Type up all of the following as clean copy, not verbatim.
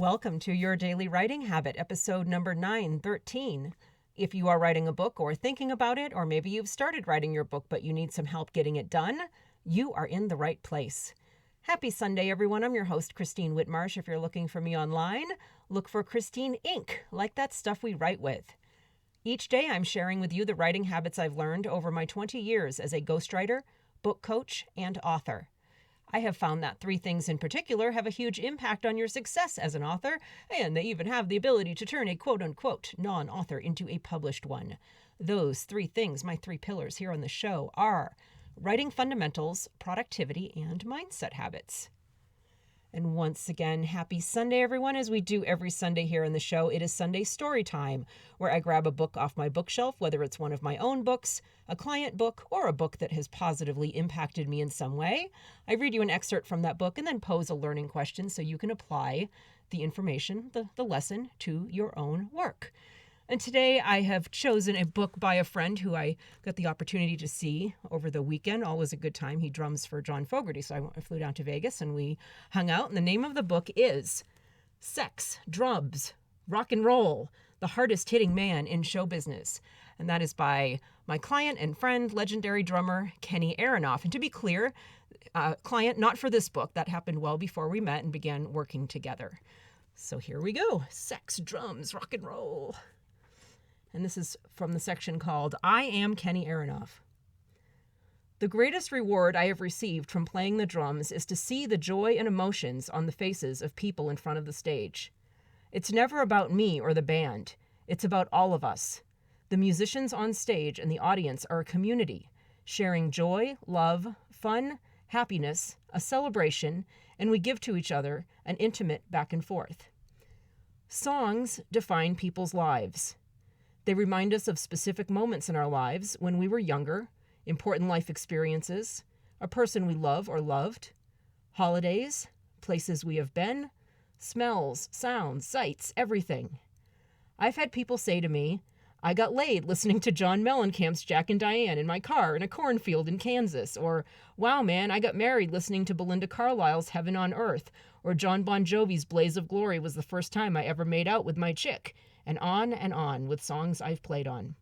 Welcome to Your Daily Writing Habit, episode number 913. If you are writing a book or thinking about it, or maybe you've started writing your book but you need some help getting it done, you are in the right place. Happy Sunday, everyone. I'm your host, Christine Whitmarsh. If you're looking for me online, look for Christine Inc., like that stuff we write with. Each day, I'm sharing with you the writing habits I've learned over my 20 years as a ghostwriter, book coach, and author. I have found that 3 things in particular have a huge impact on your success as an author, and they even have the ability to turn a quote-unquote non-author into a published one. Those 3 things, my 3 pillars here on the show, are writing fundamentals, productivity, and mindset habits. And once again, happy Sunday, everyone. As we do every Sunday here on the show, it is Sunday Story Time, where I grab a book off my bookshelf, whether it's one of my own books, a client book, or a book that has positively impacted me in some way. I read you an excerpt from that book and then pose a learning question so you can apply the information, the lesson, to your own work. And today I have chosen a book by a friend who I got the opportunity to see over the weekend. Always a good time. He drums for John Fogerty. So I flew down to Vegas and we hung out. And the name of the book is Sex, Drums, Rock and Roll, The Hardest Hitting Man in Show Business. And that is by my client and friend, legendary drummer, Kenny Aronoff. And to be clear, client not for this book. That happened well before we met and began working together. So here we go. Sex, drums, rock and roll. And this is from the section called I Am Kenny Aronoff. The greatest reward I have received from playing the drums is to see the joy and emotions on the faces of people in front of the stage. It's never about me or the band. It's about all of us. The musicians on stage and the audience are a community, sharing joy, love, fun, happiness, a celebration, and we give to each other an intimate back and forth. Songs define people's lives. They remind us of specific moments in our lives when we were younger, important life experiences, a person we love or loved, holidays, places we have been, smells, sounds, sights, everything. I've had people say to me, I got laid listening to John Mellencamp's Jack and Diane in my car in a cornfield in Kansas, or, wow man, I got married listening to Belinda Carlisle's Heaven on Earth, or John Bon Jovi's Blaze of Glory was the first time I ever made out with my chick, and on with songs I've played on.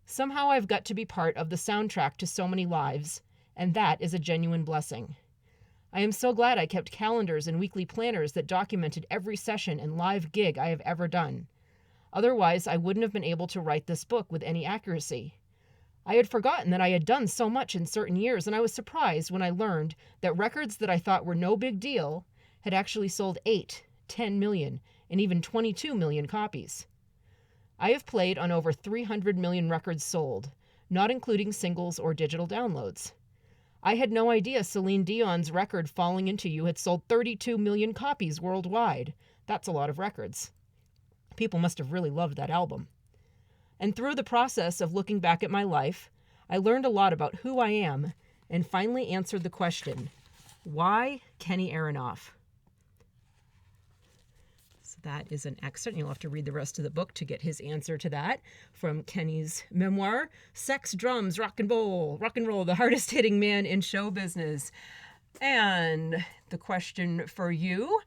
Somehow I've got to be part of the soundtrack to so many lives, and that is a genuine blessing. I am so glad I kept calendars and weekly planners that documented every session and live gig I have ever done. Otherwise, I wouldn't have been able to write this book with any accuracy. I had forgotten that I had done so much in certain years, and I was surprised when I learned that records that I thought were no big deal had actually sold 8, 10 million, and even 22 million copies. I have played on over 300 million records sold, not including singles or digital downloads. I had no idea Celine Dion's record Falling Into You had sold 32 million copies worldwide. That's a lot of records. People must have really loved that album. And through the process of looking back at my life, I learned a lot about who I am and finally answered the question, why Kenny Aronoff? So that is an excerpt. You'll have to read the rest of the book to get his answer to that from Kenny's memoir, Sex, Drums, Rock and Roll, the hardest hitting man in show business. And the question for you,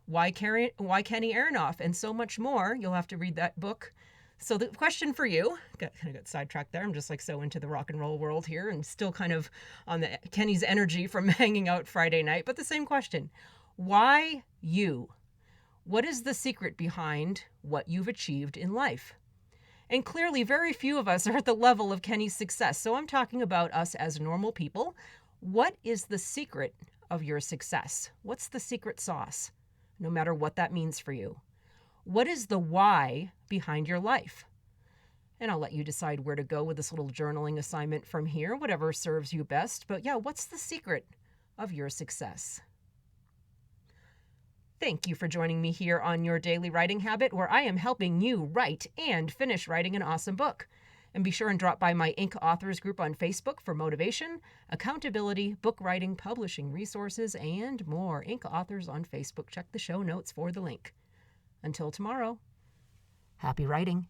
why Kenny Aronoff, and so much more. You'll have to read that book. So the question for you, kind of got sidetracked there. I'm just like so into the rock and roll world here and still kind of on the Kenny's energy from hanging out Friday night. But the same question, why you? What is the secret behind what you've achieved in life? And clearly, very few of us are at the level of Kenny's success. So I'm talking about us as normal people. What is the secret of your success? What's the secret sauce? No matter what that means for you. What is the why behind your life? And I'll let you decide where to go with this little journaling assignment from here, whatever serves you best. But yeah, what's the secret of your success? Thank you for joining me here on Your Daily Writing Habit, where I am helping you write and finish writing an awesome book. And be sure and drop by my Inc. Authors group on Facebook for motivation, accountability, book writing, publishing resources, and more. Inc. Authors on Facebook. Check the show notes for the link. Until tomorrow, happy writing.